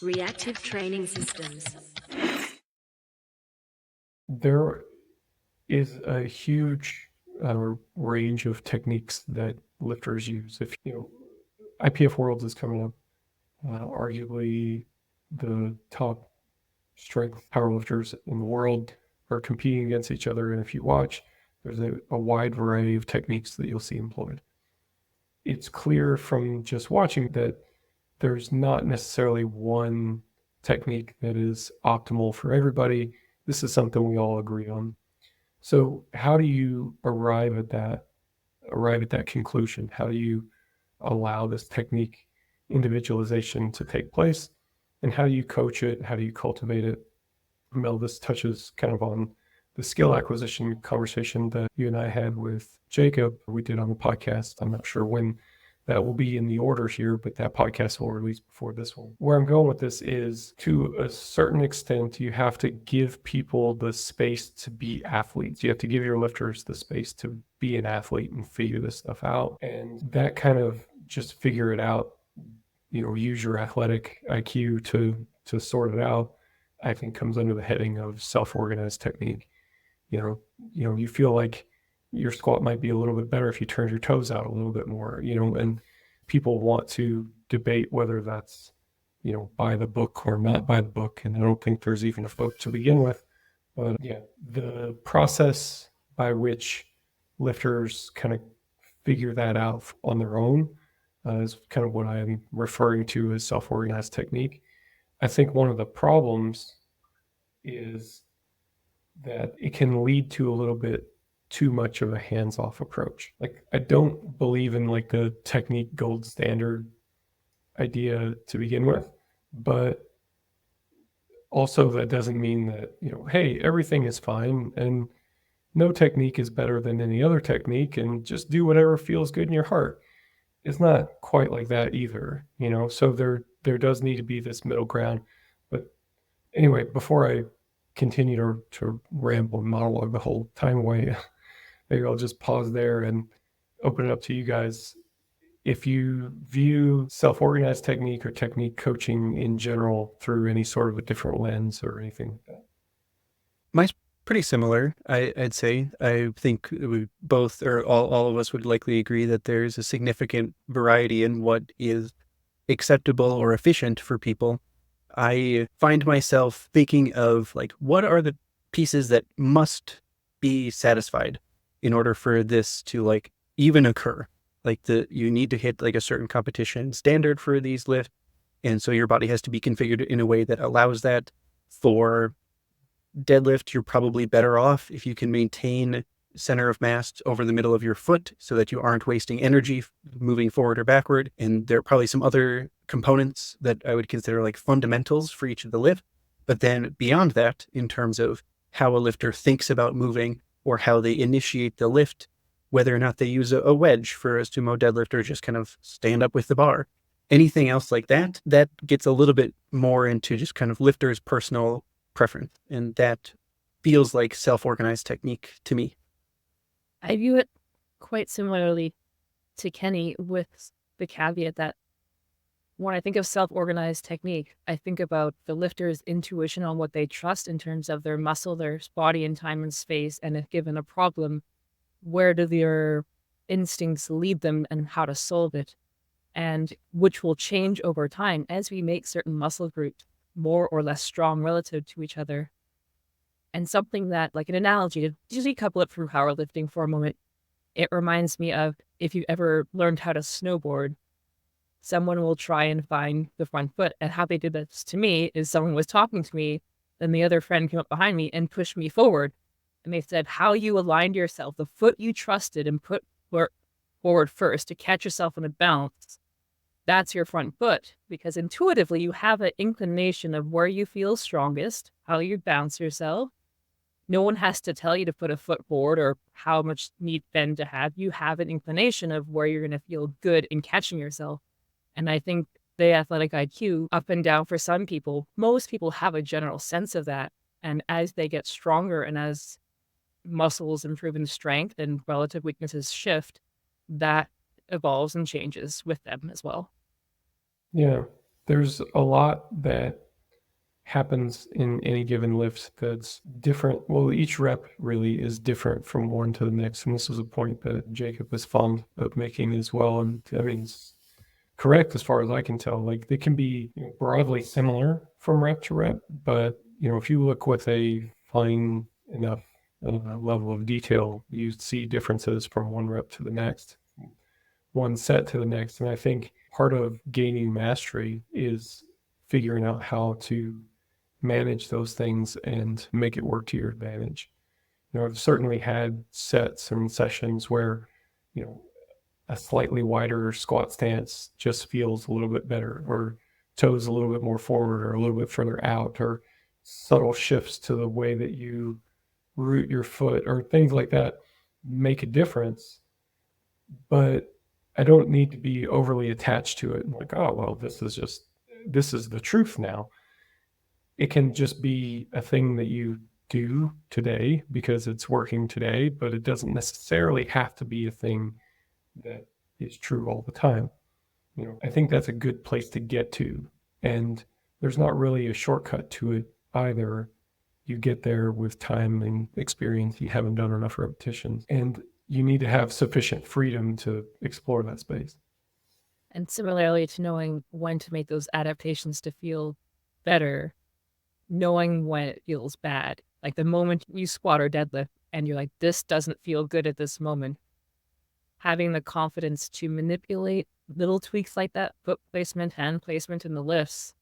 Reactive training systems. There is a huge range of techniques that lifters use. If IPF Worlds is coming up, arguably the top strength powerlifters in the world are competing against each other. And if you watch, there's a wide variety of techniques that you'll see employed. It's clear from just watching that there's not necessarily one technique that is optimal for everybody. This is something we all agree on. So how do you arrive at that conclusion? How do you allow this technique individualization to take place? And how do you coach it? How do you cultivate it? Mel, this touches kind of on the skill acquisition conversation that you and I had with Jacob, we did on the podcast. I'm not sure when that will be in the order here, but that podcast will release before this one. Where I'm going with this is, to a certain extent, you have to give people the space to be athletes. You have to give your lifters the space to be an athlete and figure this stuff out. And that kind of just figure it out, use your athletic IQ to sort it out, I think comes under the heading of self-organized technique. You feel like your squat might be a little bit better if you turn your toes out a little bit more, and people want to debate whether that's, by the book or not by the book. And I don't think there's even a book to begin with. But yeah, the process by which lifters kind of figure that out on their own is kind of what I'm referring to as self-organized technique. I think one of the problems is that it can lead to a little bit too much of a hands-off approach. Like, I don't believe in like the technique gold standard idea to begin with, but also that doesn't mean that, hey, everything is fine and no technique is better than any other technique and just do whatever feels good in your heart. It's not quite like that either, so there does need to be this middle ground. But anyway, before I continue to ramble and monologue the whole time away, maybe I'll just pause there and open it up to you guys. If you view self-organized technique or technique coaching in general through any sort of a different lens or anything like that. Mine's pretty similar, I'd say. I think we both, or all of us would likely agree that there's a significant variety in what is acceptable or efficient for people. I find myself thinking of like, what are the pieces that must be satisfied in order for this to like even occur? Like you need to hit like a certain competition standard for these lifts. And so your body has to be configured in a way that allows that. For deadlift, you're probably better off if you can maintain center of mass over the middle of your foot so that you aren't wasting energy moving forward or backward. And there are probably some other components that I would consider like fundamentals for each of the lift. But then beyond that, in terms of how a lifter thinks about moving or how they initiate the lift, whether or not they use a wedge for a sumo deadlift or just kind of stand up with the bar, anything else like that, that gets a little bit more into just kind of lifter's personal preference. And that feels like self-organized technique to me. I view it quite similarly to Kenny, with the caveat that when I think of self-organized technique, I think about the lifter's intuition on what they trust in terms of their muscle, their body in time and space, and if given a problem, where do their instincts lead them and how to solve it, and which will change over time as we make certain muscle groups more or less strong relative to each other. And something that, like an analogy, to just decouple it from powerlifting for a moment, it reminds me of if you ever learned how to snowboard, someone will try and find the front foot. And how they did this to me is someone was talking to me, then the other friend came up behind me and pushed me forward. And they said, how you aligned yourself, the foot you trusted and put forward first to catch yourself in a bounce, that's your front foot, because intuitively you have an inclination of where you feel strongest, how you bounce yourself. No one has to tell you to put a foot forward or how much need bend to have. You have an inclination of where you're going to feel good in catching yourself. And I think the athletic IQ, up and down for some people, most people have a general sense of that. And as they get stronger and as muscles improve in strength and relative weaknesses shift, that evolves and changes with them as well. Yeah. There's a lot that happens in any given lift that's different. Well, each rep really is different from one to the next. And this was a point that Jacob is fond of making as well. And I mean, it's correct as far as I can tell. Like they can be broadly similar from rep to rep, but if you look with a fine enough level of detail, you see differences from one rep to the next, one set to the next. And I think part of gaining mastery is figuring out how to manage those things and make it work to your advantage. I've certainly had sets and sessions where, a slightly wider squat stance just feels a little bit better, or toes a little bit more forward or a little bit further out, or subtle shifts to the way that you root your foot or things like that make a difference. But I don't need to be overly attached to it. Like, oh, well, this is the truth now. It can just be a thing that you do today because it's working today, but it doesn't necessarily have to be a thing that is true all the time. I think that's a good place to get to. And there's not really a shortcut to it either. You get there with time and experience. You haven't done enough repetitions. And you need to have sufficient freedom to explore that space. And similarly to knowing when to make those adaptations to feel better, knowing when it feels bad. Like the moment you squat or deadlift and you're like, this doesn't feel good at this moment. Having the confidence to manipulate little tweaks like that, foot placement, hand placement in the lifts,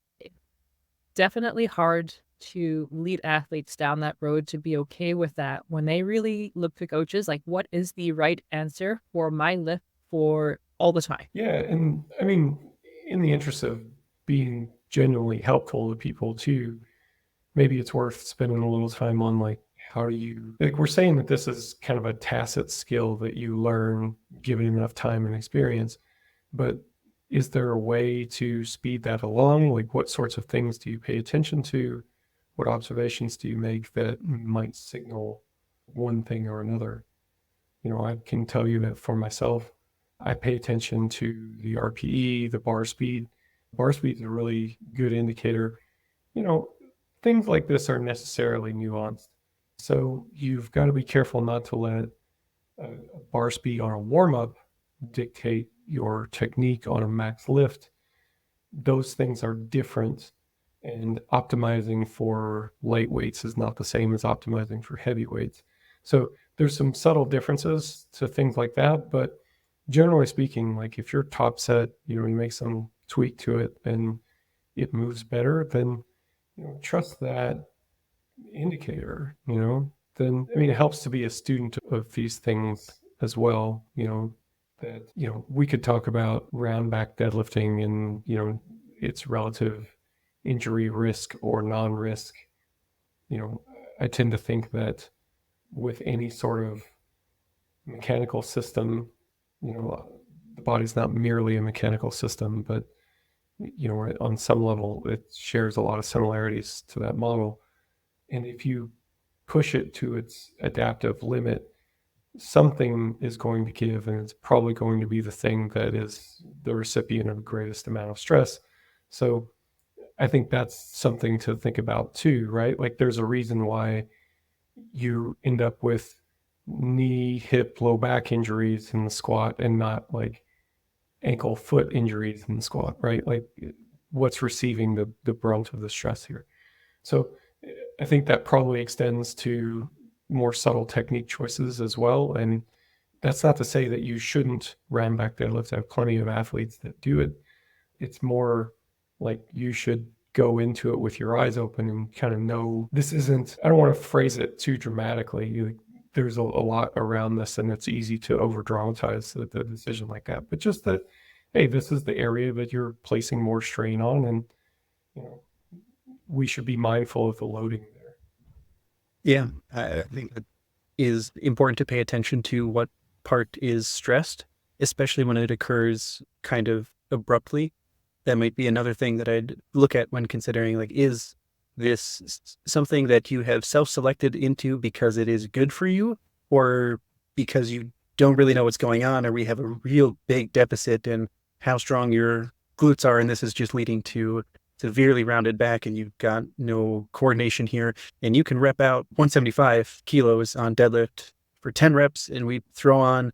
definitely hard to lead athletes down that road to be okay with that when they really look to coaches like, what is the right answer for my lift for all the time? Yeah, and I mean, in the interest of being genuinely helpful to people too, maybe it's worth spending a little time on like, how do you, like we're saying that this is kind of a tacit skill that you learn given enough time and experience, but is there a way to speed that along? Like what sorts of things do you pay attention to? What observations do you make that might signal one thing or another? I can tell you that for myself, I pay attention to the RPE, the bar speed. Bar speed is a really good indicator. Things like this are necessarily nuanced. So you've got to be careful not to let a bar speed on a warm-up dictate your technique on a max lift. Those things are different, and optimizing for light weights is not the same as optimizing for heavy weights. So there's some subtle differences to things like that, but generally speaking, like if your top set, you make some tweak to it and it moves better, then trust that indicator, then, it helps to be a student of these things as well, that, we could talk about round back deadlifting and, its relative injury risk or non-risk. I tend to think that with any sort of mechanical system, the body's not merely a mechanical system, but, on some level, it shares a lot of similarities to that model. And if you push it to its adaptive limit, something is going to give, and it's probably going to be the thing that is the recipient of the greatest amount of stress. So I think that's something to think about too, right? Like there's a reason why you end up with knee, hip, low back injuries in the squat and not like ankle, foot injuries in the squat, right? Like what's receiving the brunt of the stress here. So I think that probably extends to more subtle technique choices as well. And that's not to say that you shouldn't ram back deadlifts. I have plenty of athletes that do it. It's more like you should go into it with your eyes open and kind of know this isn't, I don't want to phrase it too dramatically. There's a lot around this and it's easy to over dramatize the decision like that. But just that, hey, this is the area that you're placing more strain on, and we should be mindful of the loading there. Yeah, I think that is important to pay attention to what part is stressed, especially when it occurs kind of abruptly. That might be another thing that I'd look at when considering, like, is this something that you have self-selected into because it is good for you, or because you don't really know what's going on, or we have a real big deficit in how strong your glutes are, and this is just leading to severely rounded back, and you've got no coordination here, and you can rep out 175 kilos on deadlift for 10 reps, and we throw on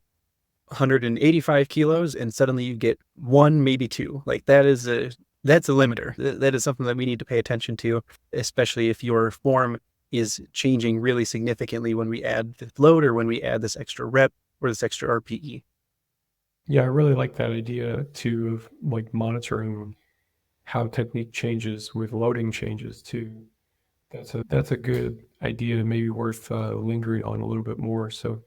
185 kilos, and suddenly you get one, maybe two. Like that's a limiter. That is something that we need to pay attention to, especially if your form is changing really significantly when we add the load or when we add this extra rep or this extra RPE. Yeah, I really like that idea too of like monitoring how technique changes with loading changes too. That's a good idea, maybe worth lingering on a little bit more. So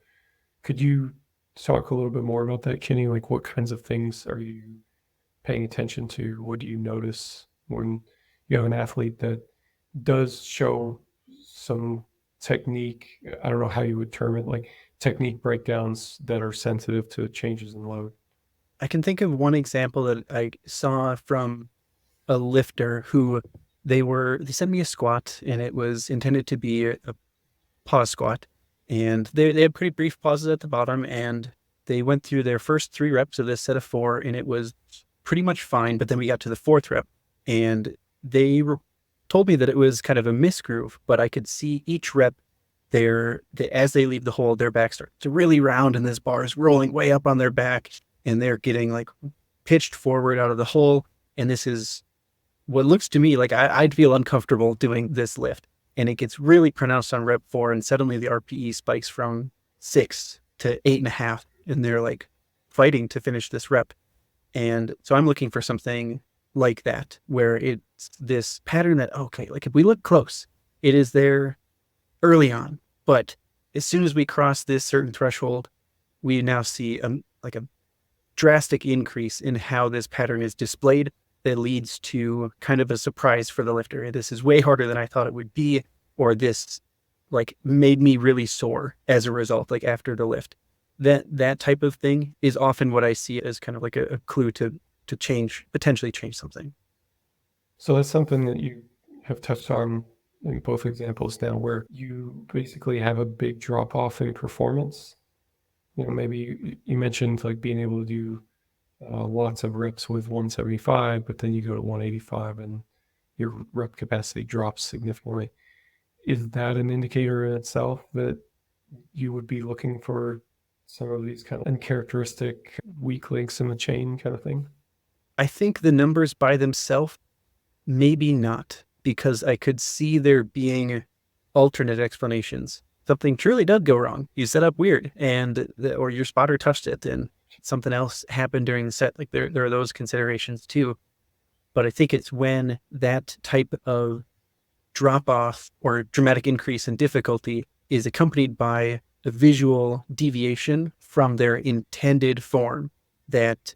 could you talk a little bit more about that, Kenny? Like what kinds of things are you paying attention to? What do you notice when you have an athlete that does show some technique? I don't know how you would term it, like technique breakdowns that are sensitive to changes in load. I can think of one example that I saw from a lifter who they sent me a squat, and it was intended to be a pause squat, and they had pretty brief pauses at the bottom, and they went through their first 3 reps of this set of 4, and it was pretty much fine. But then we got to the 4th rep, and they told me that it was kind of a misgroove, but I could see each rep as they leave the hold, their back starts to really round, and this bar is rolling way up on their back, and they're getting like pitched forward out of the hole. And this is what looks to me like I'd feel uncomfortable doing this lift. And it gets really pronounced on rep 4, and suddenly the RPE spikes from 6 to 8.5, and they're like fighting to finish this rep. And so I'm looking for something like that, where it's this pattern that, okay, like if we look close, it is there early on, but as soon as we cross this certain threshold, we now see a drastic increase in how this pattern is displayed that leads to kind of a surprise for the lifter. This is way harder than I thought it would be, or this like made me really sore as a result, like after the lift. That type of thing is often what I see as kind of like a clue to potentially change something. So that's something that you have touched on in both examples now, where you basically have a big drop off in performance. Maybe you mentioned like being able to do lots of reps with 175, but then you go to 185 and your rep capacity drops significantly. Is that an indicator in itself that you would be looking for some of these kind of uncharacteristic weak links in the chain kind of thing? I think the numbers by themselves, maybe not, because I could see there being alternate explanations. Something truly did go wrong. You set up weird, or your spotter touched it, and something else happened during the set. Like there are those considerations too. But I think it's when that type of drop off or dramatic increase in difficulty is accompanied by a visual deviation from their intended form that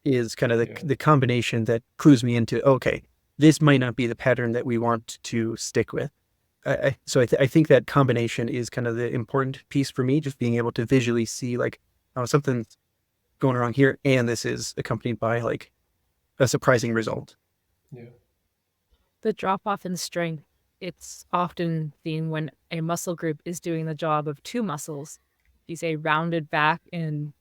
is kind of the combination that clues me into, okay, this might not be the pattern that we want to stick with. So I think that combination is kind of the important piece for me, just being able to visually see like, oh, something's going wrong here, and this is accompanied by like a surprising result. Yeah. The drop off in strength, it's often seen when a muscle group is doing the job of 2 muscles. You say rounded back in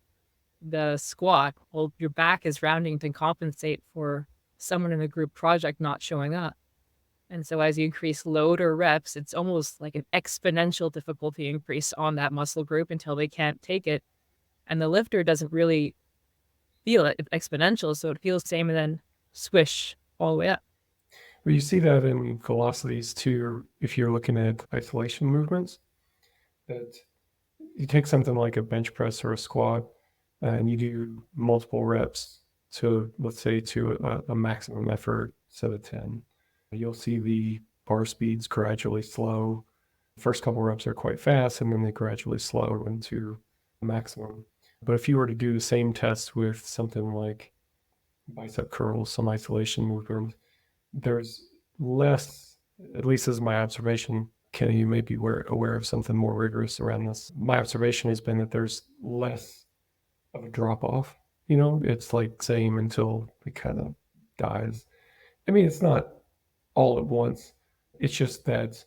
the squat, well, your back is rounding to compensate for someone in a group project not showing up. And so as you increase load or reps, it's almost like an exponential difficulty increase on that muscle group until they can't take it. And the lifter doesn't really feel it. It's exponential, so it feels the same, and then swish all the way up. Well, you see that in velocities too, if you're looking at isolation movements, that you take something like a bench press or a squat, and you do multiple reps to, let's say, to a maximum effort set of 10. You'll see the bar speeds gradually slow. First couple reps are quite fast, and then they gradually slow into maximum. But if you were to do the same test with something like bicep curls, some isolation movement, there's less, at least as my observation, Kenny, you may be aware of something more rigorous around this. My observation has been that there's less of a drop off. It's like same until it kind of dies. I mean, it's not all at once. It's just that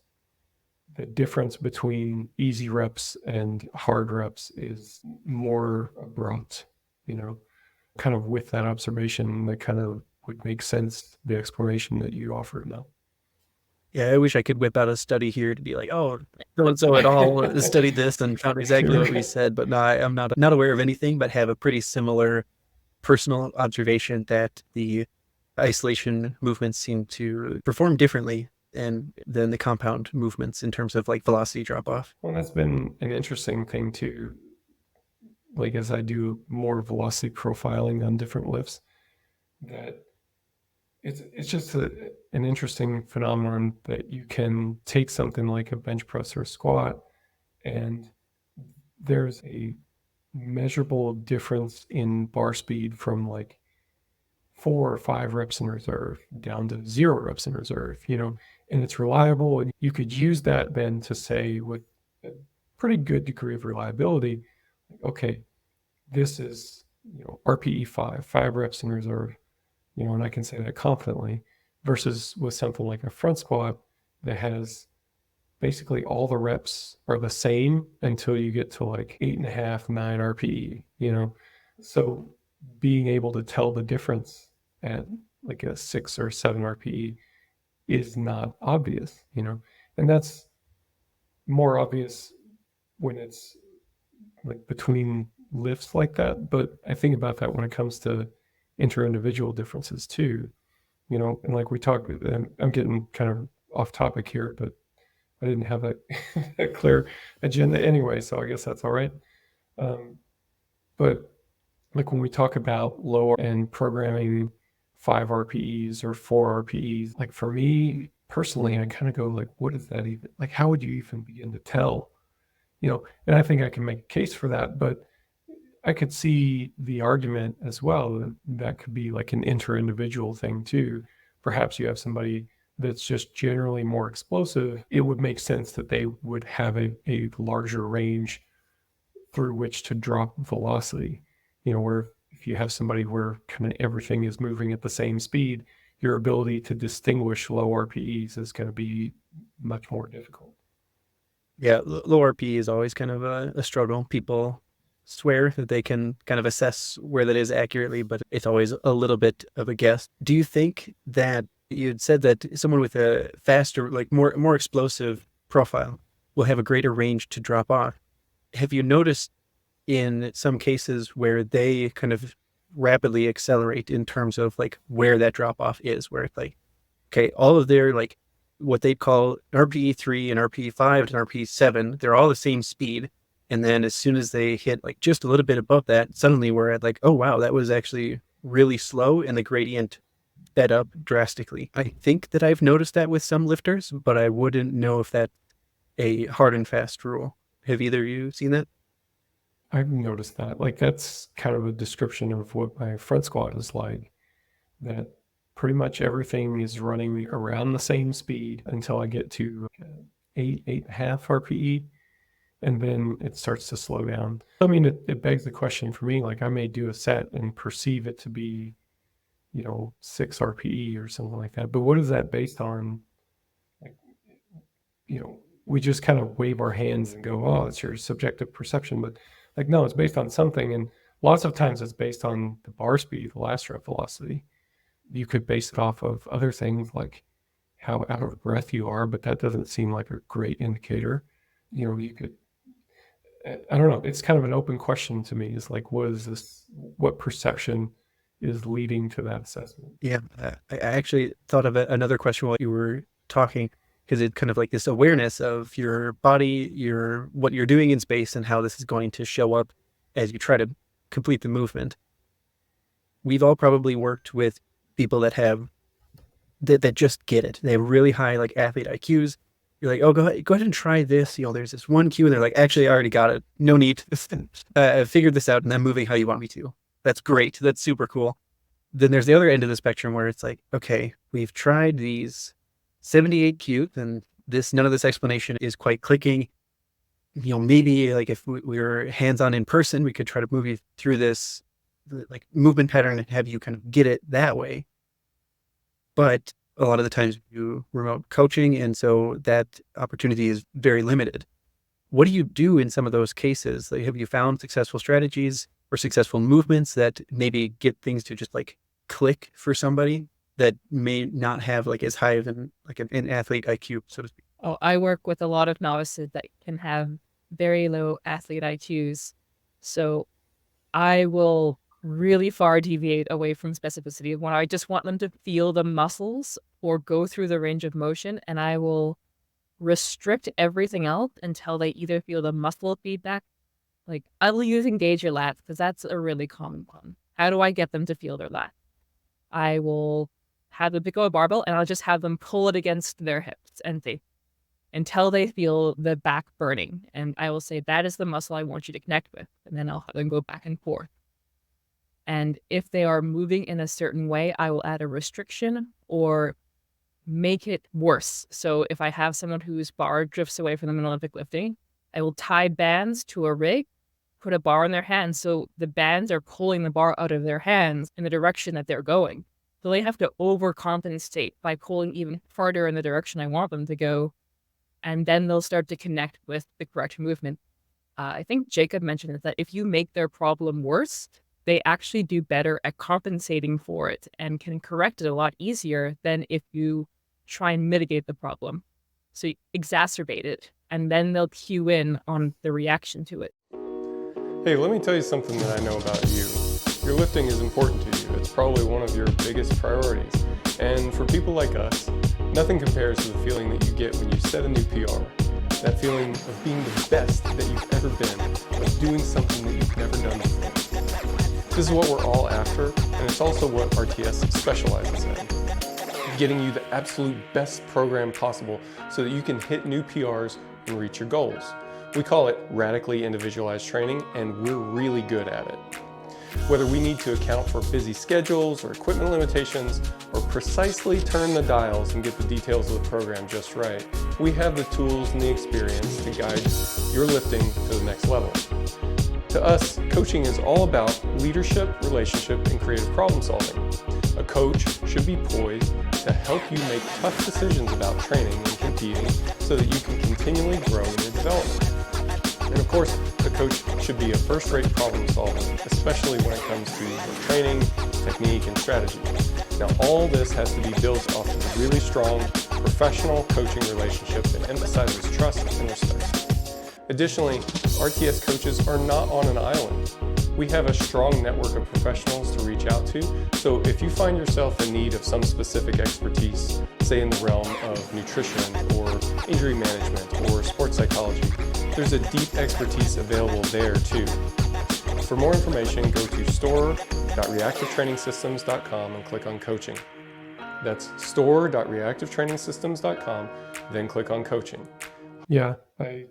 the difference between easy reps and hard reps is more abrupt, kind of with that observation, that kind of would make sense, the explanation that you offered now. Yeah, I wish I could whip out a study here to be like, oh, so-and-so at all studied this and found exactly what we said. But no, I'm not aware of anything, but have a pretty similar personal observation that the isolation movements seem to perform differently than the compound movements in terms of like velocity drop off. Well, that's been an interesting thing too. Like as I do more velocity profiling on different lifts, that it's just an interesting phenomenon that you can take something like a bench press or a squat, and there's a measurable difference in bar speed from like 4 or 5 reps in reserve down to 0 reps in reserve, and it's reliable. And you could use that then to say with a pretty good degree of reliability, okay, this is, RPE 5 reps in reserve, and I can say that confidently, versus with something like a front squat that has basically all the reps are the same until you get to like 8.5, 9 RPE, So being able to tell the difference at like a 6 or 7 RPE is not obvious, and that's more obvious when it's like between lifts like that. But I think about that when it comes to inter-individual differences too, and like we talked, I'm getting kind of off topic here, but I didn't have a clear agenda anyway, so I guess that's all right. But like when we talk about lower and programming 5 RPEs or 4 RPEs, like for me personally, I kind of go like, what is that even? Like, how would you even begin to tell? And I think I can make a case for that, but I could see the argument as well that could be like an inter-individual thing too. Perhaps you have somebody that's just generally more explosive. It would make sense that they would have a larger range through which to drop velocity, where if you have somebody where kind of everything is moving at the same speed, your ability to distinguish low RPEs is going to be much more difficult. Yeah, low RPE is always kind of a struggle. People swear that they can kind of assess where that is accurately, but it's always a little bit of a guess. Do you think that you'd said that someone with a faster, like more explosive profile will have a greater range to drop off? Have you noticed in some cases where they kind of rapidly accelerate in terms of like where that drop off is, where it's like, okay, all of their like what they call RPE 3 and RPE 5 and RPE 7, they're all the same speed. And then as soon as they hit like just a little bit above that, suddenly we're at like, oh, wow, that was actually really slow. And the gradient sped up drastically. I think that I've noticed that with some lifters, but I wouldn't know if that's a hard and fast rule. Have either of you seen that? I've noticed that. Like that's kind of a description of what my front squat is like, that pretty much everything is running around the same speed until I get to 8.5 RPE, and then it starts to slow down. I mean, it begs the question for me, like I may do a set and perceive it to be, 6 RPE or something like that. But what is that based on? Like, we just kind of wave our hands and go, oh, it's your subjective perception. But like, no, it's based on something. And lots of times it's based on the bar speed, the last rep velocity. You could base it off of other things like how out of breath you are, but that doesn't seem like a great indicator. You could, I don't know. It's kind of an open question to me. It's like, what perception is leading to that assessment? Yeah, I actually thought of another question while you were talking, because it's kind of like this awareness of your body, what you're doing in space, and how this is going to show up as you try to complete the movement. We've all probably worked with people that have that just get it. They have really high like athlete IQs. You're like, oh, go ahead and try this. There's this one cue, and they're like, actually, I already got it. No need. I figured this out, and I'm moving how you want me to. That's great. That's super cool. Then there's the other end of the spectrum where it's like, okay, we've tried these 78 cues, and none of this explanation is quite clicking. Maybe like if we were hands-on in person, we could try to move you through this like movement pattern and have you kind of get it that way. But a lot of the times you remote coaching, and so that opportunity is very limited. What do you do in some of those cases? Like, have you found successful strategies or successful movements that maybe get things to just like click for somebody that may not have like as high of an athlete IQ, so to speak? Oh, I work with a lot of novices that can have very low athlete IQs. So I will really far deviate away from specificity when I just want them to feel the muscles or go through the range of motion, and I will restrict everything else until they either feel the muscle feedback. Like I will use engage your lats because that's a really common one. How do I get them to feel their lats? I will have them pick up a barbell and I'll just have them pull it against their hips and say, until they feel the back burning. And I will say, that is the muscle I want you to connect with. And then I'll have them go back and forth. And if they are moving in a certain way, I will add a restriction or make it worse. So if I have someone whose bar drifts away from them in Olympic lifting, I will tie bands to a rig, put a bar in their hands. So the bands are pulling the bar out of their hands in the direction that they're going. So they have to overcompensate by pulling even farther in the direction I want them to go. And then they'll start to connect with the correct movement. I think Jacob mentioned that if you make their problem worse, they actually do better at compensating for it and can correct it a lot easier than if you try and mitigate the problem. So you exacerbate it, and then they'll cue in on the reaction to it. Hey, let me tell you something that I know about you. Your lifting is important to you. It's probably one of your biggest priorities. And for people like us, nothing compares to the feeling that you get when you set a new PR. That feeling of being the best that you've ever been, of doing something that you've never done before. This is what we're all after, and it's also what RTS specializes in. Getting you the absolute best program possible so that you can hit new PRs and reach your goals. We call it radically individualized training, and we're really good at it. Whether we need to account for busy schedules or equipment limitations, or precisely turn the dials and get the details of the program just right, we have the tools and the experience to guide your lifting to the next level. To us, coaching is all about leadership, relationship, and creative problem solving. A coach should be poised to help you make tough decisions about training and competing so that you can continually grow in your development. And of course, the coach should be a first-rate problem solver, especially when it comes to training, technique, and strategy. Now, all this has to be built off of a really strong, professional coaching relationship that emphasizes trust and respect. Additionally, RTS coaches are not on an island. We have a strong network of professionals to reach out to, so if you find yourself in need of some specific expertise, say in the realm of nutrition or injury management or sports psychology, there's a deep expertise available there too. For more information, go to store.reactivetrainingsystems.com and click on coaching. That's store.reactivetrainingsystems.com, then click on coaching. Yeah, I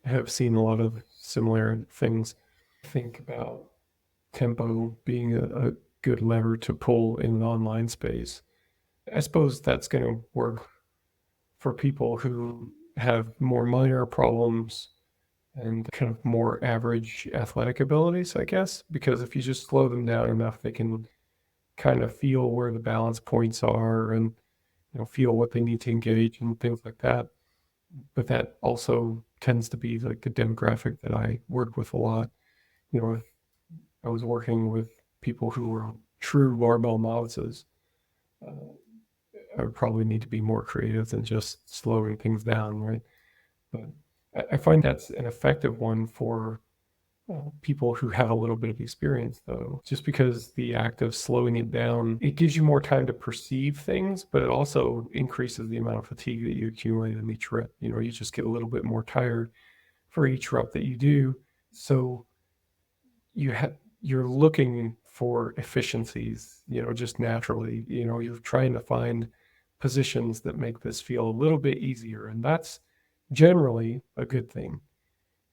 have seen a lot of similar things. Think about tempo being a good lever to pull in the online space. I suppose that's going to work for people who have more minor problems and kind of more average athletic abilities, I guess, because if you just slow them down enough, they can kind of feel where the balance points are and feel what they need to engage and things like that. But that also tends to be like a demographic that I work with a lot. If I was working with people who were true barbell novices, I would probably need to be more creative than just slowing things down, right? But I find that's an effective one for people who have a little bit of experience, though, just because the act of slowing it down, it gives you more time to perceive things, but it also increases the amount of fatigue that you accumulate in each rep. You just get a little bit more tired for each rep that you do. So you're looking for efficiencies, just naturally. You're trying to find positions that make this feel a little bit easier, and that's generally a good thing.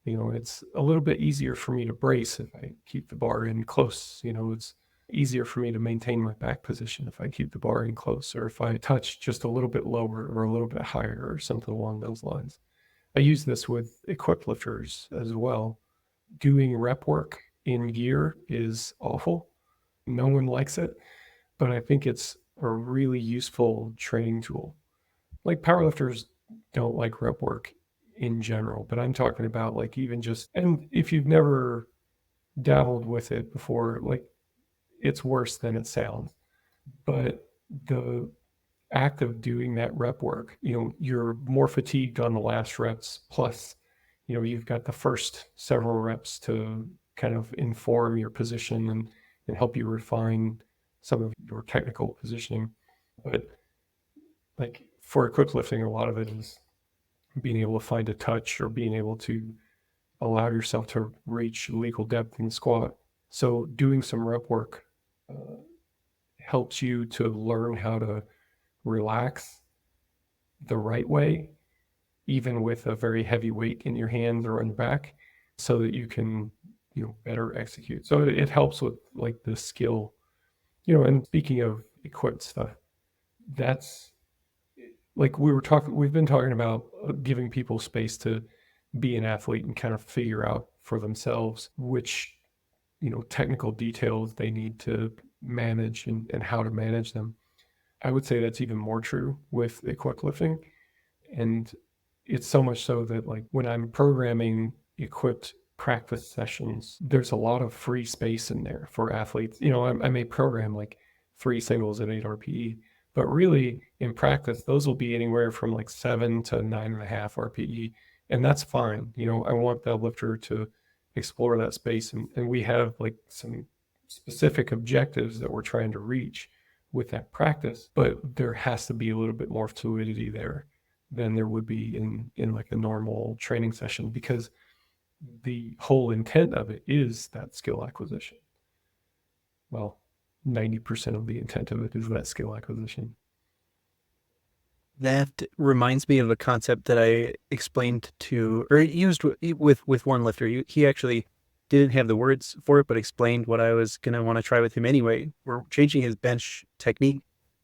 It's a little bit easier for me to brace if I keep the bar in close. It's easier for me to maintain my back position if I keep the bar in close, or if I touch just a little bit lower or a little bit higher or something along those lines. I use this with equipped lifters as well. Doing rep work in gear is awful. No one likes it, but I think it's a really useful training tool. Like powerlifters don't like rep work in general, but I'm talking about like even just, and if you've never dabbled with it before, like it's worse than it sounds. But the act of doing that rep work, you're more fatigued on the last reps, plus, you've got the first several reps to kind of inform your position and help you refine some of your technical positioning. But like for equipped lifting, a lot of it is being able to find a touch or being able to allow yourself to reach legal depth in squat. So doing some rep work helps you to learn how to relax the right way, even with a very heavy weight in your hands or on your back, so that you can, better execute. So it helps with like the skill, and speaking of equipped stuff, that's like we've been talking about giving people space to be an athlete and kind of figure out for themselves which, technical details they need to manage and how to manage them. I would say that's even more true with equipped lifting. And it's so much so that like when I'm programming equipped practice sessions, there's a lot of free space in there for athletes. I may program like 3 singles at 8 RPE, but really in practice, those will be anywhere from like 7 to 9.5 RPE. And that's fine. I want the lifter to explore that space. And we have like some specific objectives that we're trying to reach with that practice, but there has to be a little bit more fluidity there than there would be in like a normal training session, because the whole intent of it is that skill acquisition. Well, 90% of the intent of it is that skill acquisition. That reminds me of a concept that I explained to, or used with one lifter. He actually didn't have the words for it, but explained what I was going to want to try with him anyway. We're changing his bench technique.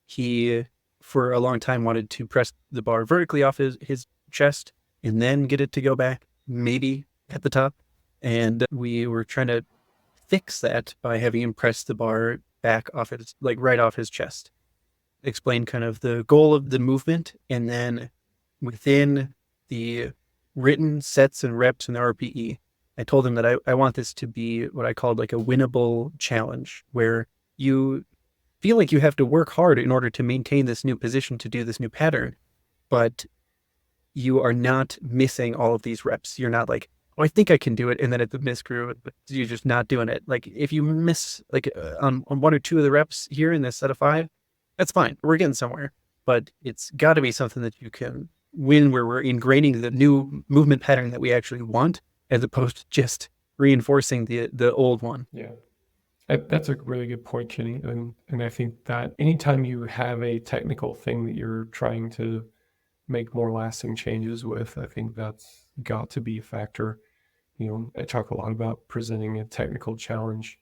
He, for a long time, wanted to press the bar vertically off his chest and then get it to go back, maybe at the top. And we were trying to fix that by having him press the bar back off his, like right off his chest. Explain kind of the goal of the movement, and then within the written sets and reps and the RPE, I told him that I want this to be what I called like a winnable challenge, where you feel like you have to work hard in order to maintain this new position, to do this new pattern, but you are not missing all of these reps. You're not like, oh, I think I can do it, and then at the miss crew, but you're just not doing it. Like if you miss like on 1 or 2 of the reps here in this set of 5, that's fine. We're getting somewhere, but it's got to be something that you can win, where we're ingraining the new movement pattern that we actually want, as opposed to just reinforcing the old one. Yeah. That's a really good point, Kenny. And I think that anytime you have a technical thing that you're trying to make more lasting changes with, I think that's got to be a factor. I talk a lot about presenting a technical challenge,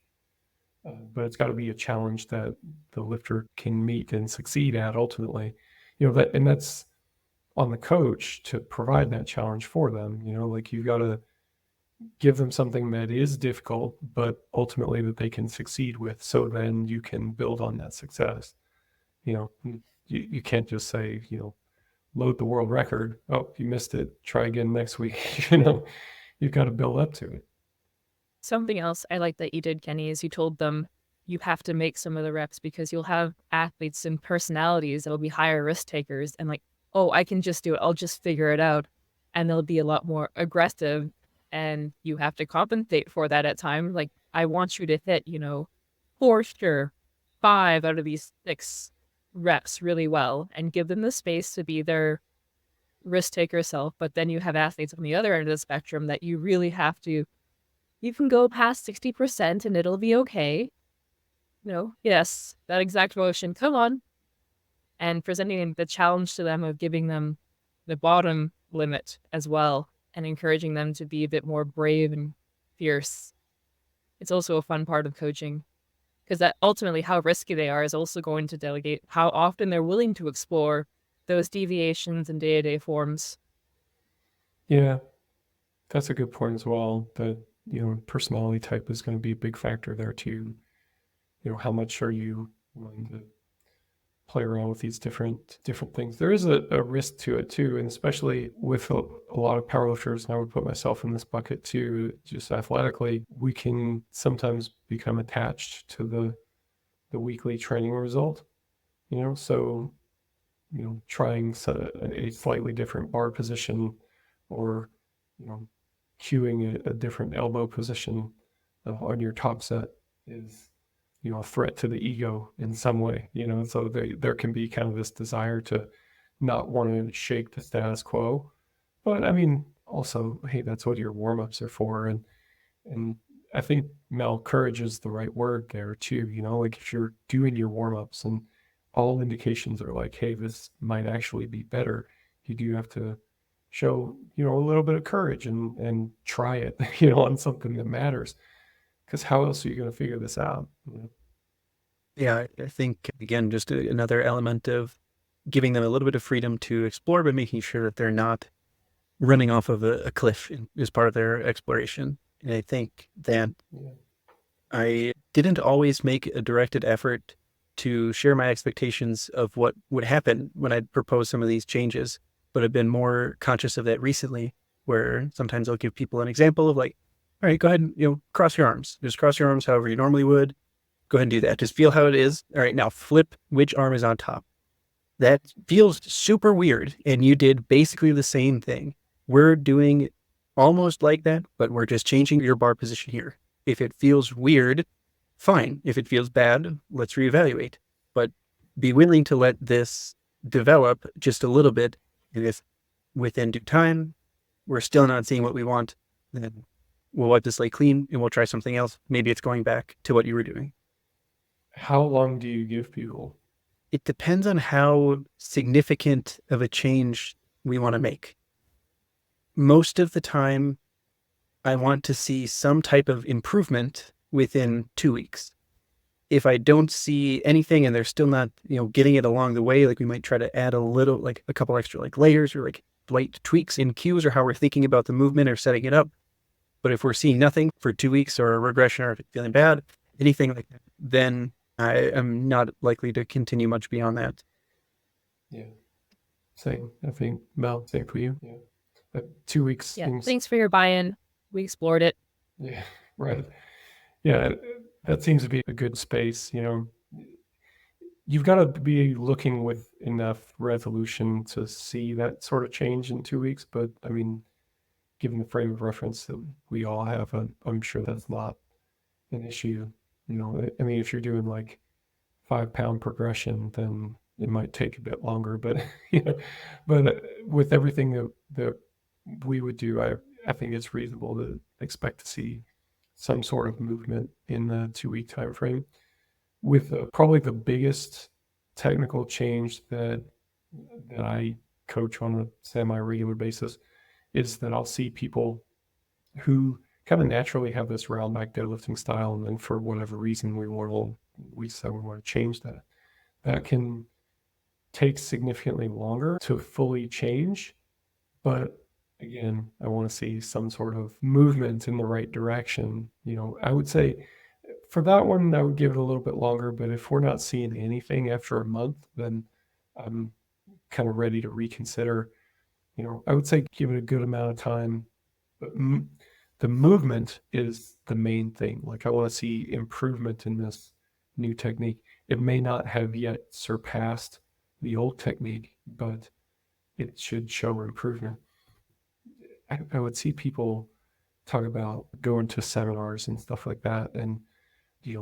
but it's got to be a challenge that the lifter can meet and succeed at ultimately. And that's on the coach to provide that challenge for them. Like you've got to give them something that is difficult, but ultimately that they can succeed with, so then you can build on that success. You can't just say, load the world record. Oh, you missed it. Try again next week. You've got to build up to it. Something else I like that you did, Kenny, is you told them you have to make some of the reps, because you'll have athletes and personalities that will be higher risk takers and like, oh, I can just do it. I'll just figure it out. And they'll be a lot more aggressive, and you have to compensate for that at times. Like, I want you to hit, for sure 5 out of these 6 reps really well, and give them the space to be their risk taker self. But then you have athletes on the other end of the spectrum that you really have to, you can go past 60% and it'll be okay. Yes, that exact motion, come on. And presenting the challenge to them of giving them the bottom limit as well, and encouraging them to be a bit more brave and fierce. It's also a fun part of coaching, because that ultimately how risky they are is also going to delegate how often they're willing to explore those deviations and day-to-day forms. Yeah, that's a good point as well. That, personality type is going to be a big factor there too. How much are you willing to play around with these different things? There is a risk to it too, and especially with a lot of powerlifters, and I would put myself in this bucket too, just athletically, we can sometimes become attached to the weekly training result. So, trying a slightly different bar position or, you know, cueing a different elbow position on your top set is, a threat to the ego in some way, so there can be kind of this desire to not want to shake the status quo. But I mean, also, hey, that's what your warm-ups are for. And I think Mel, courage is the right word there too. Like if you're doing your warm-ups and all indications are like, hey, this might actually be better, you do have to show, a little bit of courage and try it, on something that matters. Because how else are you going to figure this out? Yeah, I think, again, just another element of giving them a little bit of freedom to explore, but making sure that they're not running off of a cliff as part of their exploration. And I think that I didn't always make a directed effort to share my expectations of what would happen when I'd propose some of these changes, but I've been more conscious of that recently, where sometimes I'll give people an example of like, all right, go ahead and, cross your arms. Just cross your arms however you normally would. Go ahead and do that. Just feel how it is. All right, now flip which arm is on top. That feels super weird. And you did basically the same thing. We're doing almost like that, but we're just changing your bar position here. If it feels weird, fine. If it feels bad, let's reevaluate. But be willing to let this develop just a little bit. And if within due time, we're still not seeing what we want, then we'll wipe the slate clean and we'll try something else. Maybe it's going back to what you were doing. How long do you give people? It depends on how significant of a change we want to make. Most of the time, I want to see some type of improvement within 2 weeks. If I don't see anything and they're still not, getting it along the way, like we might try to add a couple extra like layers or like light tweaks in cues or how we're thinking about the movement or setting it up. But if we're seeing nothing for 2 weeks or a regression or feeling bad, anything like that, then I am not likely to continue much beyond that. Yeah. Same. I think, Mel, same for you. Yeah. 2 weeks. Yeah. Thanks for your buy-in. We explored it. Yeah. Right. Yeah. That seems to be a good space. You've got to be looking with enough resolution to see that sort of change in 2 weeks. But I mean, given the frame of reference that we all have, I'm sure that's not an issue. I mean, if you're doing like 5-pound progression, then it might take a bit longer. But with everything that we would do, I think it's reasonable to expect to see some sort of movement in the 2-week time frame. With probably the biggest technical change that I coach on a semi-regular basis is that I'll see people who kind of naturally have this round back deadlifting style, and then for whatever reason we said we want to change that. That can take significantly longer to fully change, but again, I want to see some sort of movement in the right direction. I would say for that one, I would give it a little bit longer, but if we're not seeing anything after a month, then I'm kind of ready to reconsider. I would say give it a good amount of time, but the movement is the main thing. Like I want to see improvement in this new technique. It may not have yet surpassed the old technique, but it should show improvement. I would see people talk about going to seminars and stuff like that and,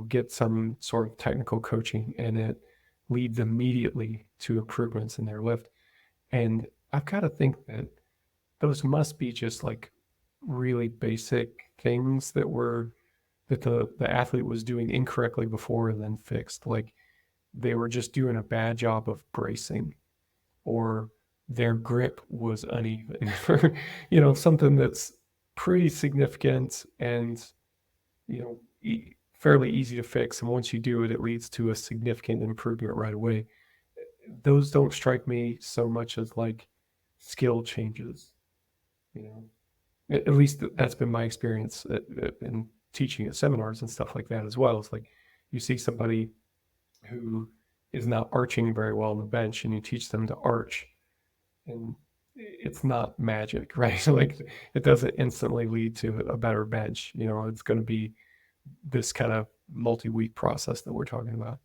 get some sort of technical coaching, and it leads immediately to improvements in their lift. And I've got to think that those must be just like really basic things that the athlete was doing incorrectly before and then fixed. Like they were just doing a bad job of bracing, or their grip was uneven, or something that's pretty significant and fairly easy to fix. And once you do it, it leads to a significant improvement right away. Those don't strike me so much as like skill changes. At least that's been my experience in teaching at seminars and stuff like that as well. It's like you see somebody who is not arching very well on the bench and you teach them to arch, and it's not magic, right? So like it doesn't instantly lead to a better bench. It's going to be this kind of multi-week process that we're talking about.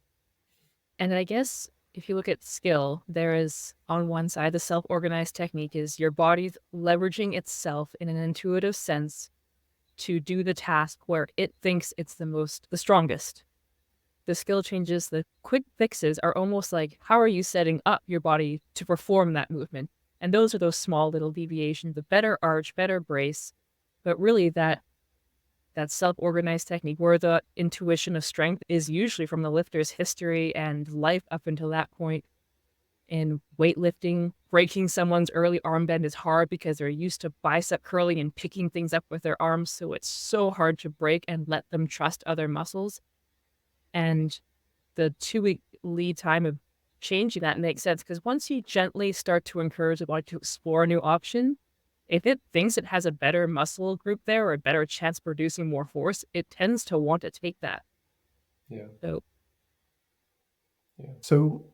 And I guess if you look at skill, there is on one side, the self-organized technique is your body's leveraging itself in an intuitive sense to do the task where it thinks it's the strongest. The skill changes, the quick fixes are almost like, how are you setting up your body to perform that movement? And those are those small little deviations, the better arch, better brace, but really that self-organized technique where the intuition of strength is usually from the lifter's history and life up until that point. In weightlifting, breaking someone's early arm bend is hard because they're used to bicep curling and picking things up with their arms. So it's so hard to break and let them trust other muscles. And the 2-week lead time of changing that makes sense because once you gently start to encourage the body to explore a new option, if it thinks it has a better muscle group there or a better chance of producing more force, it tends to want to take that. Yeah. So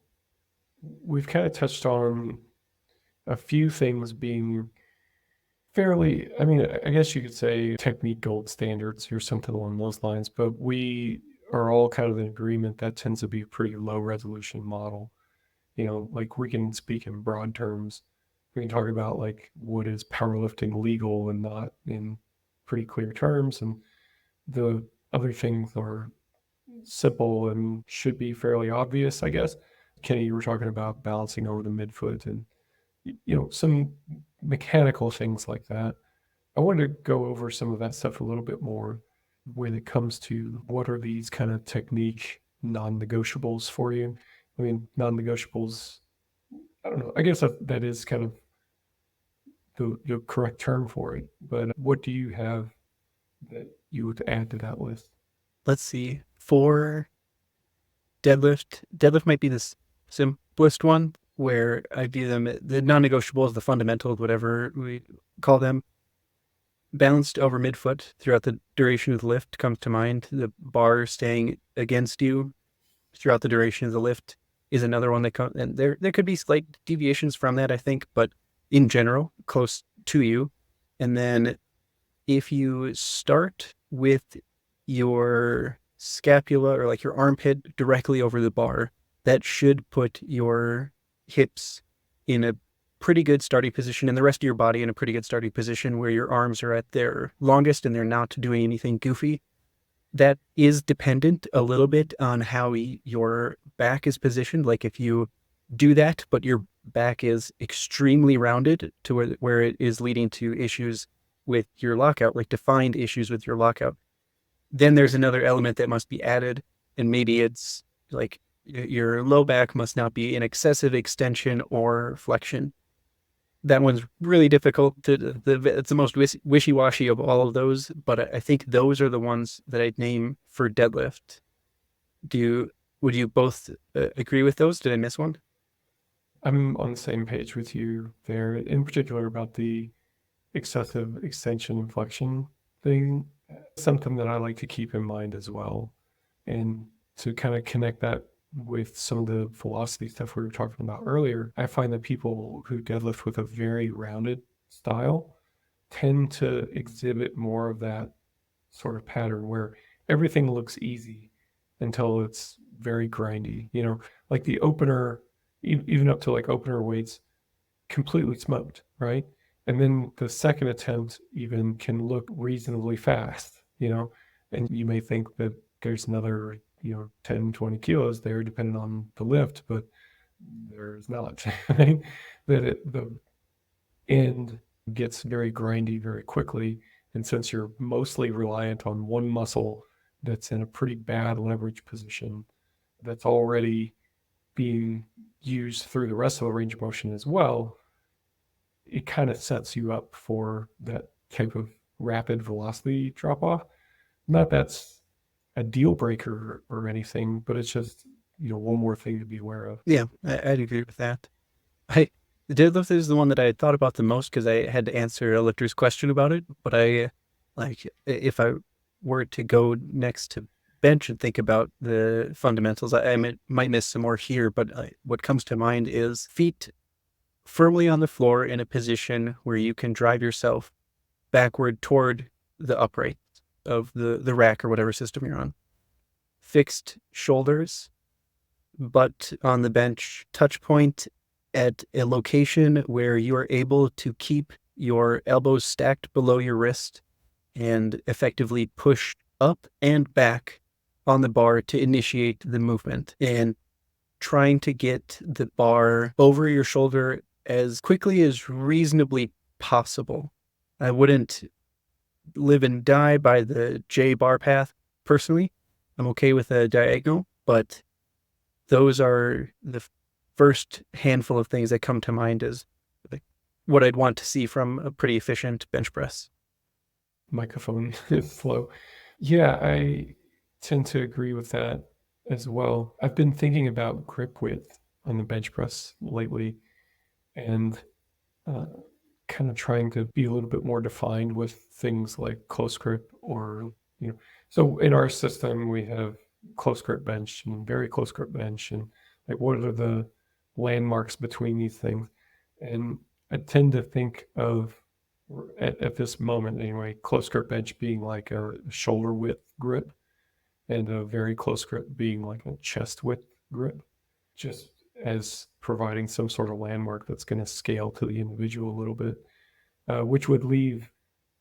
we've kind of touched on a few things being fairly, I mean, I guess you could say technique gold standards or something along those lines, but we are all kind of in agreement that tends to be a pretty low resolution model. Like we can speak in broad terms. We can talk about like what is powerlifting legal and not in pretty clear terms. And the other things are simple and should be fairly obvious, I guess. Kenny, you were talking about balancing over the midfoot and, some mechanical things like that. I wanted to go over some of that stuff a little bit more when it comes to what are these kind of technique non-negotiables for you. I mean, non-negotiables, I don't know. I guess that is kind of the correct term for it. But what do you have that you would add to that list? Let's see. For deadlift might be the simplest one where I view them, the non-negotiables, the fundamentals, whatever we call them. Balanced over midfoot throughout the duration of the lift comes to mind. The bar staying against you throughout the duration of the lift is another one that comes, and there could be slight deviations from that, I think, but in general, close to you. And then if you start with your scapula or like your armpit directly over the bar, that should put your hips in a pretty good starting position and the rest of your body in a pretty good starting position where your arms are at their longest and they're not doing anything goofy. That is dependent a little bit on how your back is positioned. Like if you do that, but your back is extremely rounded to where it is leading to issues with your lockout, like defined issues with your lockout, then there's another element that must be added. And maybe it's like your low back must not be in excessive extension or flexion. That one's really difficult. It's the most wishy-washy of all of those, but I think those are the ones that I'd name for deadlift. Would you both agree with those? Did I miss one? I'm on the same page with you there, in particular about the excessive extension and flexion thing. Something that I like to keep in mind as well. And to kind of connect that with some of the velocity stuff we were talking about earlier, I find that people who deadlift with a very rounded style tend to exhibit more of that sort of pattern where everything looks easy until it's very grindy. Like the opener, even up to like opener weights, completely smoked, right? And then the second attempt even can look reasonably fast, and you may think that there's another 10, 20 kilos there, depending on the lift, but there's not. Right? The end gets very grindy very quickly. And since you're mostly reliant on one muscle that's in a pretty bad leverage position, that's already being used through the rest of the range of motion as well, it kind of sets you up for that type of rapid velocity drop off. Not that's a deal breaker or anything, but it's just, one more thing to be aware of. Yeah, I'd agree with that. The deadlift is the one that I had thought about the most because I had to answer a lifter's question about it. But if I were to go next to bench and think about the fundamentals, I might miss some more here. But what comes to mind is feet firmly on the floor in a position where you can drive yourself backward toward the upright of the rack or whatever system you're on. Fixed shoulders, butt on the bench touch point at a location where you are able to keep your elbows stacked below your wrist and effectively push up and back on the bar to initiate the movement, and trying to get the bar over your shoulder as quickly as reasonably possible. I wouldn't live and die by the J bar path personally. I'm okay with a diagonal, but those are the first handful of things that come to mind as like what I'd want to see from a pretty efficient bench press. Microphone is slow. Yeah, I tend to agree with that as well. I've been thinking about grip width on the bench press lately, and kind of trying to be a little bit more defined with things like close grip, or so in our system we have close grip bench and very close grip bench, and like what are the landmarks between these things. And I tend to think of, at this moment anyway, close grip bench being like a shoulder width grip, and a very close grip being like a chest width grip, just as providing some sort of landmark that's going to scale to the individual a little bit, which would leave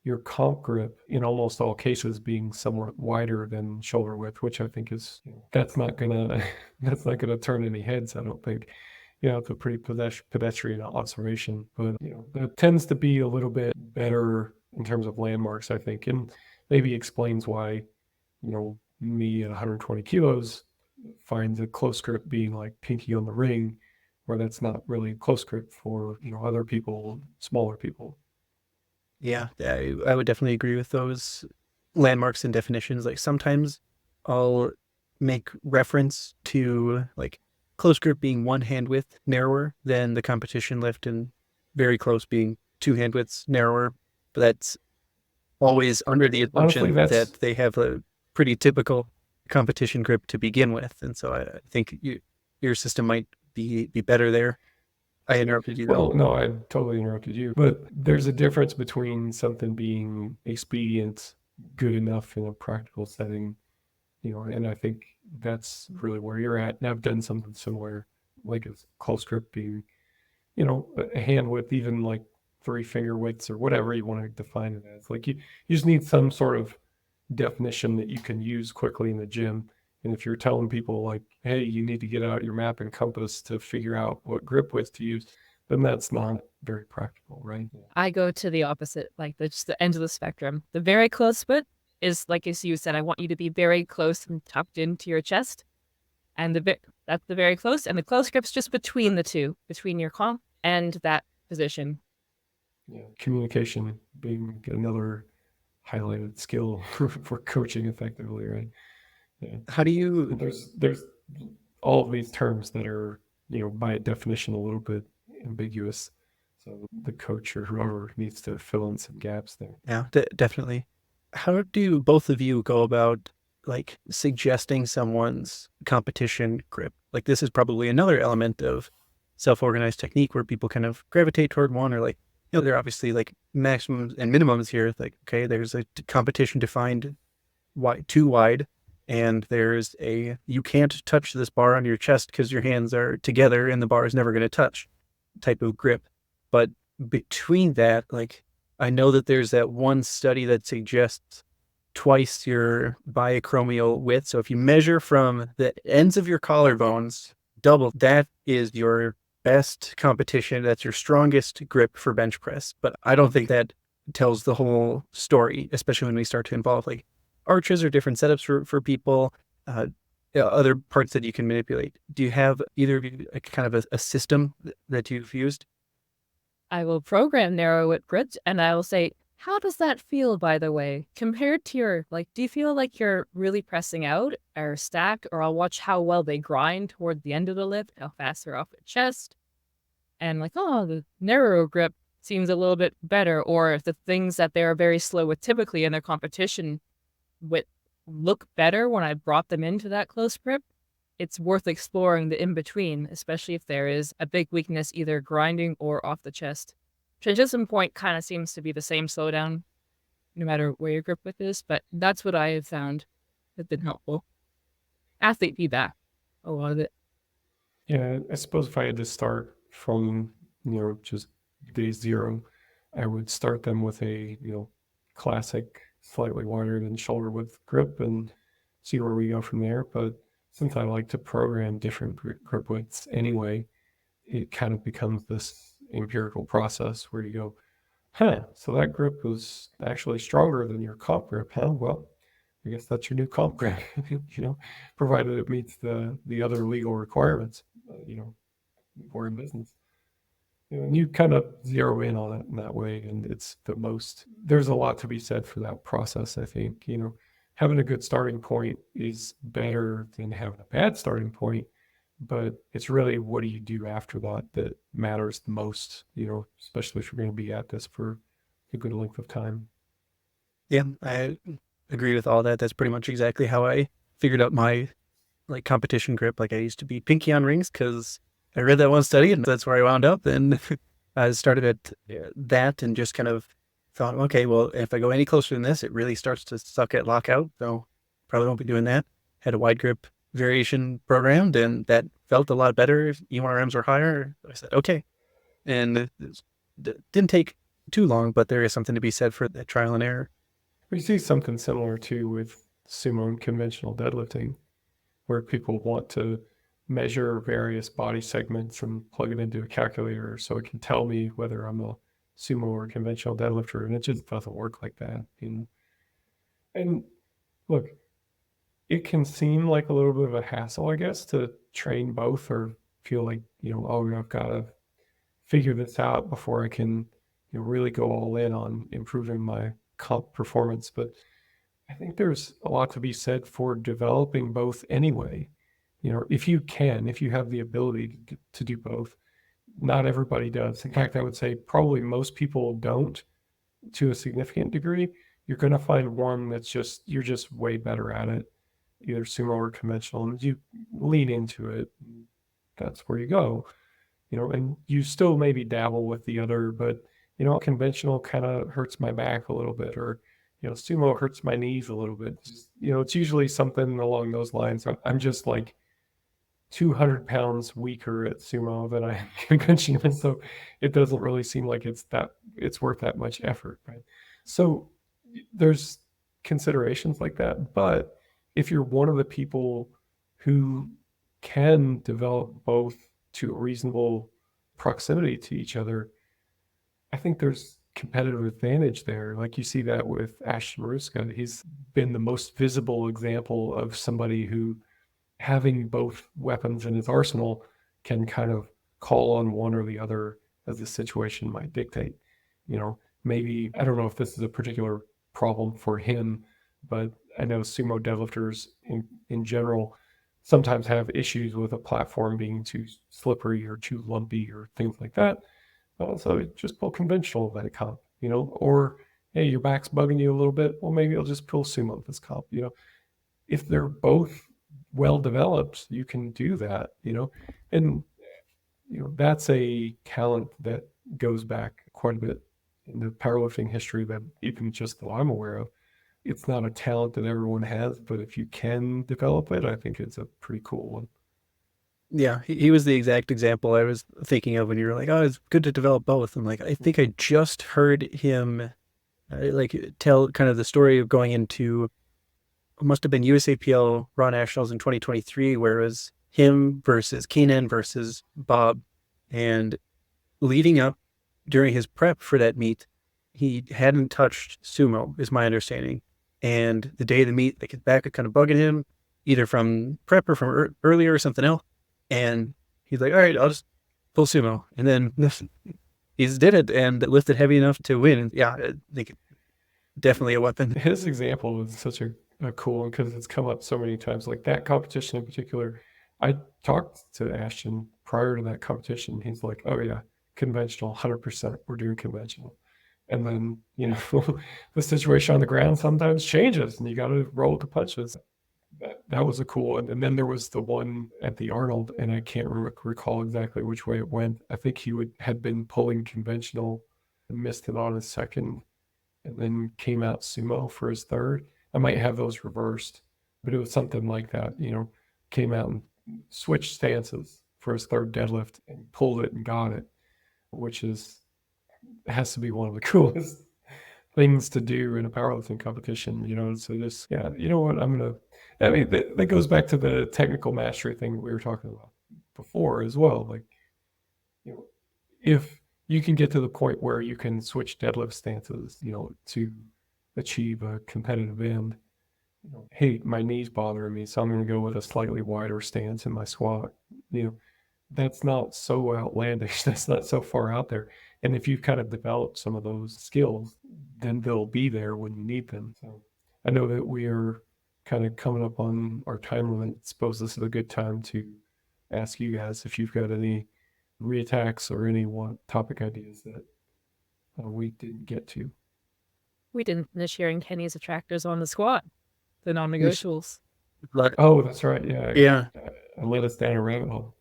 your comp grip in almost all cases being somewhat wider than shoulder width, which I think is, that's not gonna that's not gonna turn any heads, I don't think. It's a pretty pedestrian observation, but that tends to be a little bit better in terms of landmarks, I think, and maybe explains why me at 120 kilos finds a close grip being like pinky on the ring, where that's not really close grip for other people, smaller people. Yeah, I would definitely agree with those landmarks and definitions. Like sometimes I'll make reference to like close grip being one hand width narrower than the competition lift, and very close being two hand widths narrower. But that's always under the assumption that they have a pretty typical competition grip to begin with. And so I think your system might be better there. I interrupted you. Well, no, I totally interrupted you. But there's a difference between something being expedient, good enough in a practical setting, and I think that's really where you're at. And I've done something similar, like a close grip being, a hand width, even like 3 finger widths or whatever you want to define it as. Like you just need some sort of definition that you can use quickly in the gym. And if you're telling people like, hey, you need to get out your map and compass to figure out what grip width to use, then that's not very practical, right? I go to the opposite, like just the end of the spectrum. The very close bit is, like as you said, I want you to be very close and tucked into your chest. And that's the very close. And the close grip's just between the two, between your comp and that position. Yeah, communication being another highlighted skill for coaching effectively, right? Yeah. How do you? There's all of these terms that are by definition a little bit ambiguous, so the coach or whoever needs to fill in some gaps there. Yeah, definitely. How do both of you go about like suggesting someone's competition grip? Like this is probably another element of self-organized technique where people kind of gravitate toward one, or like there are obviously like maximums and minimums here. Like okay, there's a competition defined too wide. And there's you can't touch this bar on your chest because your hands are together and the bar is never going to touch type of grip. But between that, like I know that there's that one study that suggests twice your biacromial width. So if you measure from the ends of your collarbones, double, that is your best competition. That's your strongest grip for bench press. But I don't think that tells the whole story, especially when we start to involve like arches or different setups for people, other parts that you can manipulate. Do you have either of you kind of a system that you've used? I will program narrow width grips, and I will say, how does that feel, by the way, compared to your, like, do you feel like you're really pressing out or stacked? Or I'll watch how well they grind toward the end of the lift, how fast they're off the chest. And like, oh, the narrow grip seems a little bit better. Or if the things that they're very slow with typically in their competition would look better when I brought them into that close grip, it's worth exploring the in-between, especially if there is a big weakness either grinding or off the chest. Transition point kind of seems to be the same slowdown no matter where your grip width is, but that's what I have found has been helpful. Athlete feedback, a lot of it. Yeah, I suppose if I had to start from, just day zero, I would start them with a, classic, slightly wider than shoulder width grip and see where we go from there. But since I like to program different grip widths anyway, it kind of becomes this empirical process where you go, huh, so that grip was actually stronger than your comp grip, huh? Well, I guess that's your new comp grip, provided it meets the other legal requirements, for in business. And you kind of zero in on it in that way, and it's there's a lot to be said for that process, I think. Having a good starting point is better than having a bad starting point, but it's really what do you do after that matters the most, especially if you're going to be at this for a good length of time. Yeah, I agree with all that. That's pretty much exactly how I figured out my competition grip. Like I used to be pinky on rings because I read that one study and that's where I wound up. And I started at that and just kind of thought, okay, well, if I go any closer than this, it really starts to suck at lockout. So probably won't be doing that. Had a wide grip variation programmed and that felt a lot better. If E1RMs were higher, I said, okay. And it didn't take too long, but there is something to be said for that trial and error. We see something similar too with sumo and conventional deadlifting, where people want to measure various body segments and plug it into a calculator so it can tell me whether I'm a sumo or conventional deadlifter, and it just doesn't work like that. And look, it can seem like a little bit of a hassle, I guess, to train both or feel like, oh, I've got to figure this out before I can, really go all in on improving my comp performance. But I think there's a lot to be said for developing both anyway. If you have the ability to do both. Not everybody does. In fact, I would say probably most people don't to a significant degree. You're going to find one you're just way better at it, either sumo or conventional, and you lean into it. That's where you go, and you still maybe dabble with the other, but, conventional kind of hurts my back a little bit, or, sumo hurts my knees a little bit. It's usually something along those lines. I'm just like 200 pounds weaker at sumo than I am conventional, so it doesn't really seem like it's worth that much effort, right? So there's considerations like that, but if you're one of the people who can develop both to a reasonable proximity to each other, I think there's competitive advantage there. Like you see that with Ashton Maruska. He's been the most visible example of somebody who, having both weapons in his arsenal, can kind of call on one or the other as the situation might dictate. Maybe, I don't know if this is a particular problem for him, but I know sumo deadlifters in general sometimes have issues with a platform being too slippery or too lumpy or things like that. So just pull conventional that comp, or hey, your back's bugging you a little bit. Well, maybe I'll just pull sumo this comp. If they're both well developed, you can do that, and that's a talent that goes back quite a bit in the powerlifting history that even just that I'm aware of. It's not a talent that everyone has, but if you can develop it, I think it's a pretty cool one. Yeah, he was the exact example I was thinking of when you were like, oh, it's good to develop both. I'm like, I think I just heard him tell kind of the story of going into, it must have been USAPL Raw Nationals in 2023, where it was him versus Keenan versus Bob. And leading up during his prep for that meet, he hadn't touched sumo, is my understanding. And the day of the meet, his back was kind of bugging him, either from prep or from earlier or something else. And he's like, all right, I'll just pull sumo. And then he did it and lifted heavy enough to win. And yeah, I think definitely a weapon. His example was such a cool one because it's come up so many times. Like that competition in particular, I talked to Ashton prior to that competition. He's like, oh yeah, conventional, 100%. We're doing conventional. And then, the situation on the ground sometimes changes and you got to roll with the punches. That was a cool one. And then there was the one at the Arnold, and I can't recall exactly which way it went. I think he had been pulling conventional and missed it on his second, and then came out sumo for his third. I might have those reversed, but it was something like that. Came out and switched stances for his third deadlift and pulled it and got it, which has to be one of the coolest things to do in a powerlifting competition, so just, yeah, you know what, that goes back to the technical mastery thing we were talking about before as well. Like, if you can get to the point where you can switch deadlift stances, to achieve a competitive end, hey, my knee's bothering me, so I'm going to go with a slightly wider stance in my squat. That's not so outlandish. That's not so far out there. And if you've kind of developed some of those skills, then they'll be there when you need them. So I know that we are kind of coming up on our time limit. I suppose this is a good time to ask you guys if you've got any reattacks or any topic ideas that we didn't get to. We didn't finish sharing Kenny's attractors on the squat, the non-negotiables. Oh, that's right. Yeah. Yeah. I let us down a rabbit hole.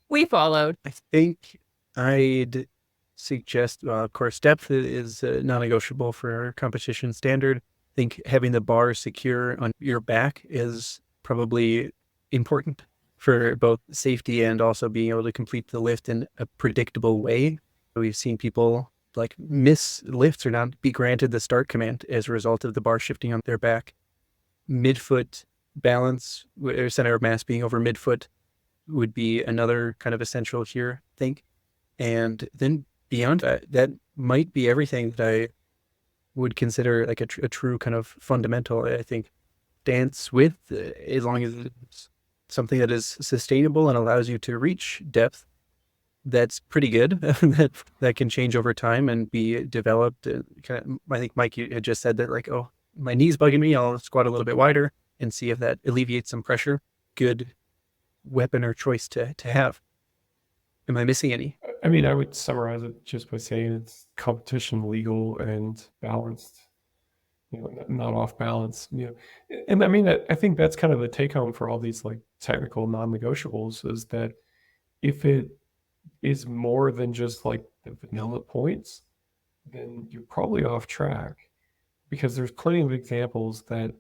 We followed. I think I'd suggest, of course, depth is non-negotiable for our competition standard. I think having the bar secure on your back is probably important for both safety and also being able to complete the lift in a predictable way. We've seen people like miss lifts or not be granted the start command as a result of the bar shifting on their back. Midfoot balance, or center of mass being over midfoot, would be another kind of essential here, I think. And then beyond that might be everything that I would consider like a true kind of fundamental. I think stance width, as long as it's something that is sustainable and allows you to reach depth, that's pretty good. that can change over time and be developed. I think Mike, you had just said that, like, oh, my knee's bugging me, I'll squat a little bit wider and see if that alleviates some pressure. Good weapon or choice to have. Am I missing any? I mean, I would summarize it just by saying it's competition legal and balanced, not off balance, And I mean, I think that's kind of the take home for all these like technical non-negotiables, is that if it is more than just like the vanilla points, then you're probably off track, because there's plenty of examples that,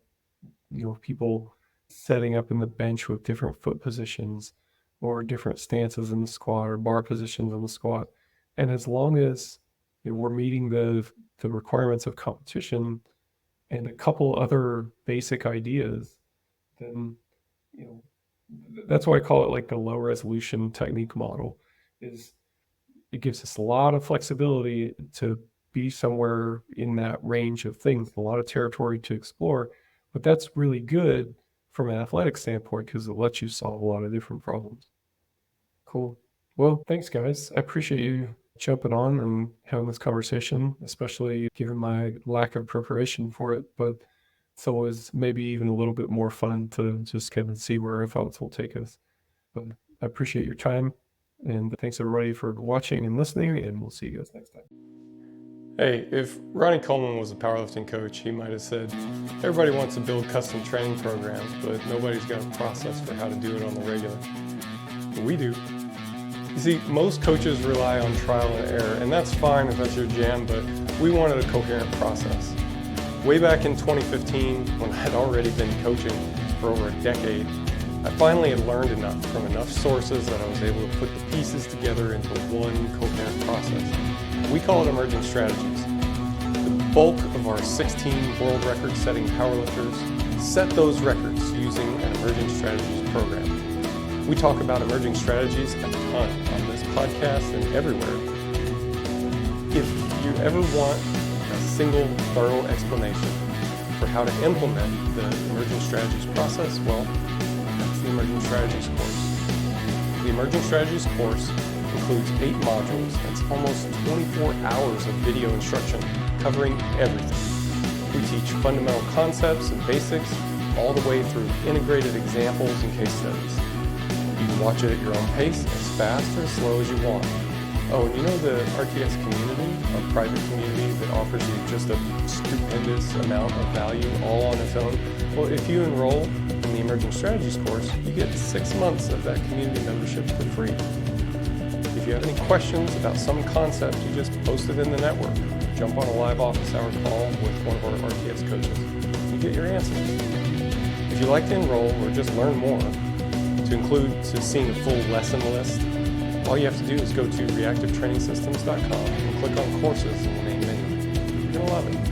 people setting up in the bench with different foot positions or different stances in the squat or bar positions in the squat. And as long as we're meeting the requirements of competition and a couple other basic ideas, then, that's why I call it like the low resolution technique model. Is it gives us a lot of flexibility to be somewhere in that range of things, a lot of territory to explore. But that's really good from an athletic standpoint because it lets you solve a lot of different problems. Cool. Well, thanks, guys. I appreciate you jumping on and having this conversation, especially given my lack of preparation for it. But it's always maybe even a little bit more fun to just kind of see where our thoughts will take us. But I appreciate your time. And thanks everybody for watching and listening, and we'll see you guys next time. Hey, if Ronnie Coleman was a powerlifting coach, he might have said, everybody wants to build custom training programs, but nobody's got a process for how to do it on the regular. But we do. You see, most coaches rely on trial and error, and that's fine if that's your jam, but we wanted a coherent process. Way back in 2015, when I had already been coaching for over a decade, I finally had learned enough from enough sources that I was able to put the pieces together into one coherent process. We call it emerging strategies. The bulk of our 16 world record-setting powerlifters set those records using an emerging strategies program. We talk about emerging strategies a ton on this podcast and everywhere. If you ever want a single thorough explanation for how to implement the emerging strategies process, well, the Emerging Strategies course. The Emerging Strategies course includes 8 modules. That's almost 24 hours of video instruction covering everything. We teach fundamental concepts and basics all the way through integrated examples and case studies. You can watch it at your own pace, as fast or as slow as you want. Oh, and the RTS community, our private community that offers you just a stupendous amount of value all on its own? Well, if you enroll in the Emerging Strategies course, you get 6 months of that community membership for free. If you have any questions about some concept, you just post it in the network. Jump on a live office hour call with one of our RTS coaches. You get your answers. If you'd like to enroll or just learn more, To seeing a full lesson list, all you have to do is go to reactivetrainingsystems.com and click on courses in the main menu. You're going to love it.